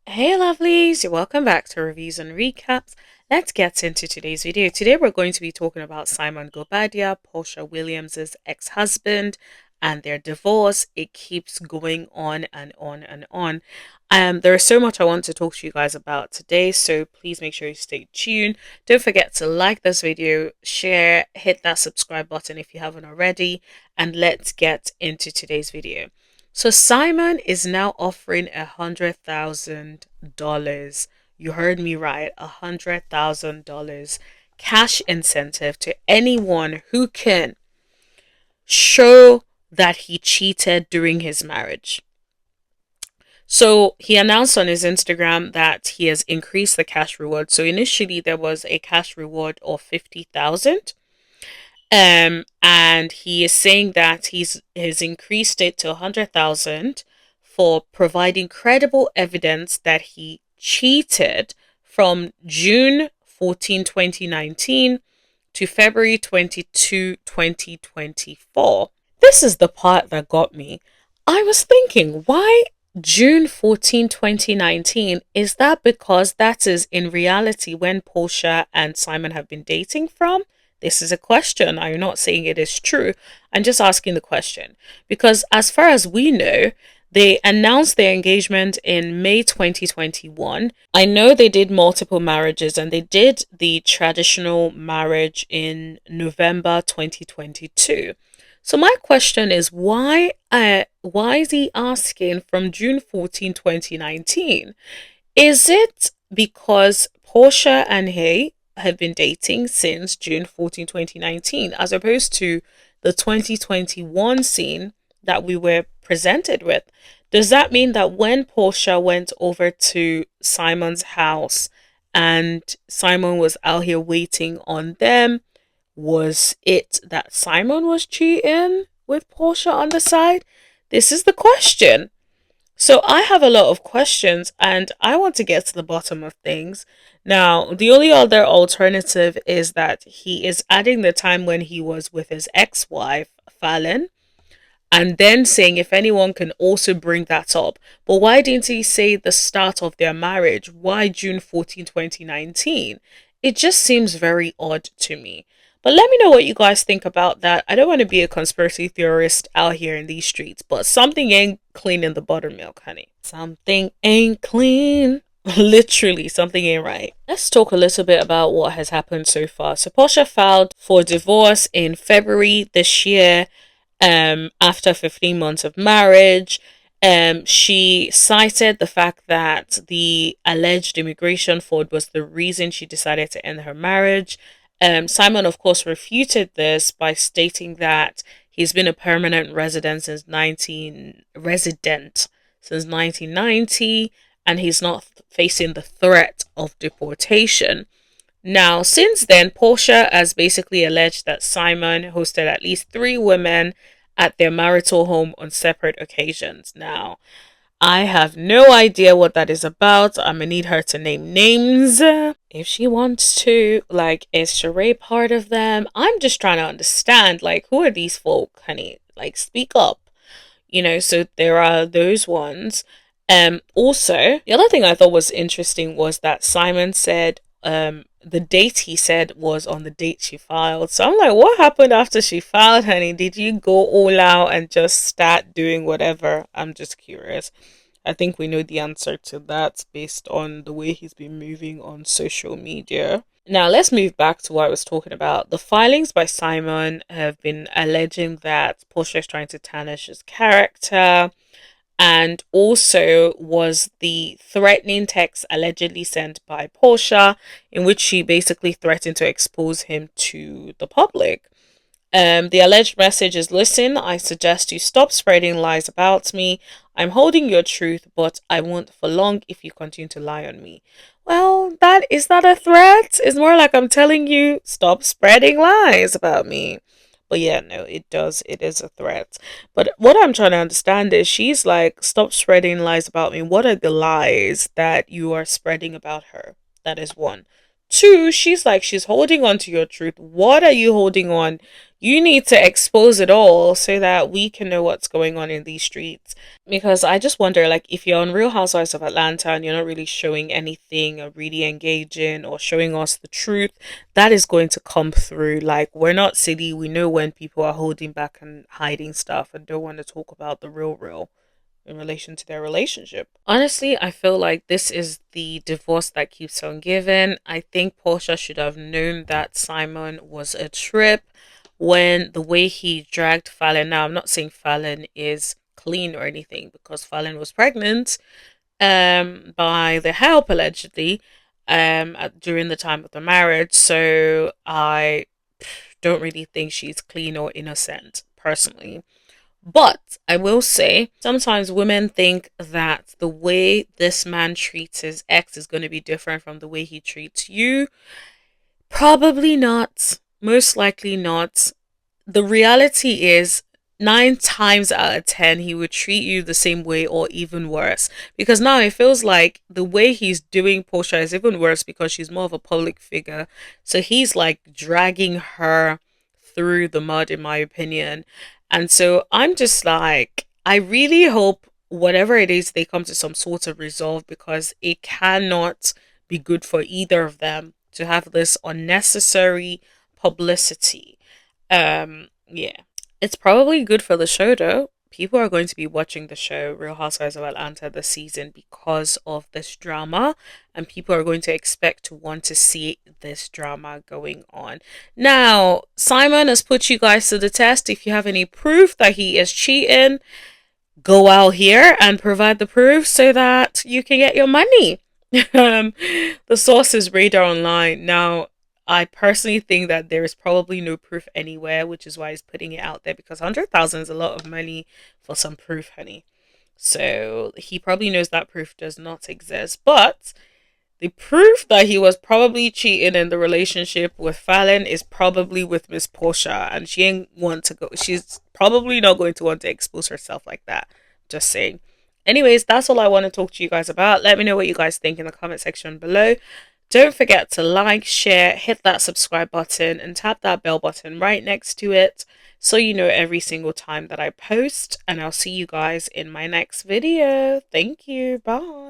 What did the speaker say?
Hey lovelies, welcome back to Reviews and Recaps. Let's get into today's video. Today we're going to be talking about Simon Guobadia, Porsha Williams' ex-husband, and their divorce. It keeps going on and on and on. There is so much I want to talk to you guys about today, so please make sure you stay tuned. Don't forget to like this video, share, hit that subscribe button if you haven't already, and let's get into today's video. So Simon is now offering $100,000. You heard me right, $100,000 cash incentive to anyone who can show that he cheated during his marriage. So he announced on his Instagram that he has increased the cash reward. So initially there was a cash reward of 50,000. And he is saying that he's increased it to 100,000 for providing credible evidence that he cheated from June 14, 2019 to February 22, 2024. This is the part that got me. I was thinking, why June 14, 2019? Is that because that is in reality when Porsha and Simon have been dating from? This is a question. I'm not saying it is true. I'm just asking the question. Because as far as we know, they announced their engagement in May 2021. I know they did multiple marriages and they did the traditional marriage in November 2022. So my question is why is he asking from June 14, 2019? Is it because Porsha and he have been dating since June 14, 2019, as opposed to the 2021 scene that we were presented with? Does that mean that when Porsha went over to Simon's house and Simon was out here waiting on them, was it that Simon was cheating with Porsha on the side? This is the question. So I have a lot of questions and I want to get to the bottom of things. Now, the only other alternative is that he is adding the time when he was with his ex-wife, Fallon, and then saying if anyone can also bring that up. But why didn't he say the start of their marriage? Why June 14, 2019? It just seems very odd to me. But let me know what you guys think about that. I don't want to be a conspiracy theorist out here in these streets, but something ain't clean in the buttermilk, honey. Something ain't clean. Literally, something ain't right. Let's talk a little bit about what has happened so far. So Porsha filed for divorce in February this year, after 15 months of marriage. She cited the fact that the alleged immigration fraud was the reason she decided to end her marriage. Simon, of course, refuted this by stating that he's been a permanent resident since 1990, and he's not facing the threat of deportation. Now, since then, Porsha has basically alleged that Simon hosted at least 3 women at their marital home on separate occasions. Now, I have no idea what that is about. I'm gonna need her to name names if she wants to. Like, is Sheree part of them? I'm just trying to understand, like, who are these folk, honey? Like, speak up. So there are those ones. Also, the other thing I thought was interesting was that Simon said the date he said was on the date she filed. So I'm like, what happened after she filed, honey? Did you go all out and just start doing whatever? I'm just curious. I think we know the answer to that based on the way he's been moving on social media. Now, let's move back to what I was talking about. The filings by Simon have been alleging that Porsche is trying to tarnish his character, and also was the threatening text allegedly sent by Porsha, in which she basically threatened to expose him to the public. The alleged message is: listen, I suggest you stop spreading lies about me. I'm holding your truth, but I won't for long if you continue to lie on me. Well, that is not a threat. It's more like I'm telling you, stop spreading lies about me. But yeah, no, it does. It is a threat. But what I'm trying to understand is she's like, stop spreading lies about me. What are the lies that you are spreading about her? That is one. Two, she's holding on to your truth. What are you holding on? You need to expose it all so that we can know what's going on in these streets. Because I just wonder, like, if you're on Real Housewives of Atlanta and you're not really showing anything or really engaging or showing us the truth, that is going to come through. Like, we're not silly. We know when people are holding back and hiding stuff and don't want to talk about the real in relation to their relationship. Honestly, I feel like this is the divorce that keeps on giving. I think Porsha should have known that Simon was a trip when the way he dragged Fallon. Now, I'm not saying Fallon is clean or anything because Fallon was pregnant by the help allegedly during the time of the marriage. So I don't really think she's clean or innocent personally. But I will say, sometimes women think that the way this man treats his ex is going to be different from the way he treats you. Probably not. Most likely not. The reality is, 9 times out of 10, he would treat you the same way or even worse. Because now it feels like the way he's doing Porsha is even worse because she's more of a public figure. So he's like dragging her through the mud, in my opinion. And so I'm just like, I really hope whatever it is, they come to some sort of resolve because it cannot be good for either of them to have this unnecessary publicity. Yeah. It's probably good for the show though. People are going to be watching the show Real Housewives of Atlanta this season because of this drama, and people are going to expect to want to see this drama going on. Now, Simon has put you guys to the test. If you have any proof that he is cheating, go out here and provide the proof so that you can get your money. The source is Radar Online. Now, I personally think that there is probably no proof anywhere, which is why he's putting it out there because 100,000 is a lot of money for some proof, honey. So he probably knows that proof does not exist. But the proof that he was probably cheating in the relationship with Fallon is probably with Miss Porsha, and she ain't want to go. She's probably not going to want to expose herself like that. Just saying. Anyways, that's all I want to talk to you guys about. Let me know what you guys think in the comment section below. Don't forget to like, share, hit that subscribe button, and tap that bell button right next to it so you know every single time that I post. And I'll see you guys in my next video. Thank you. Bye.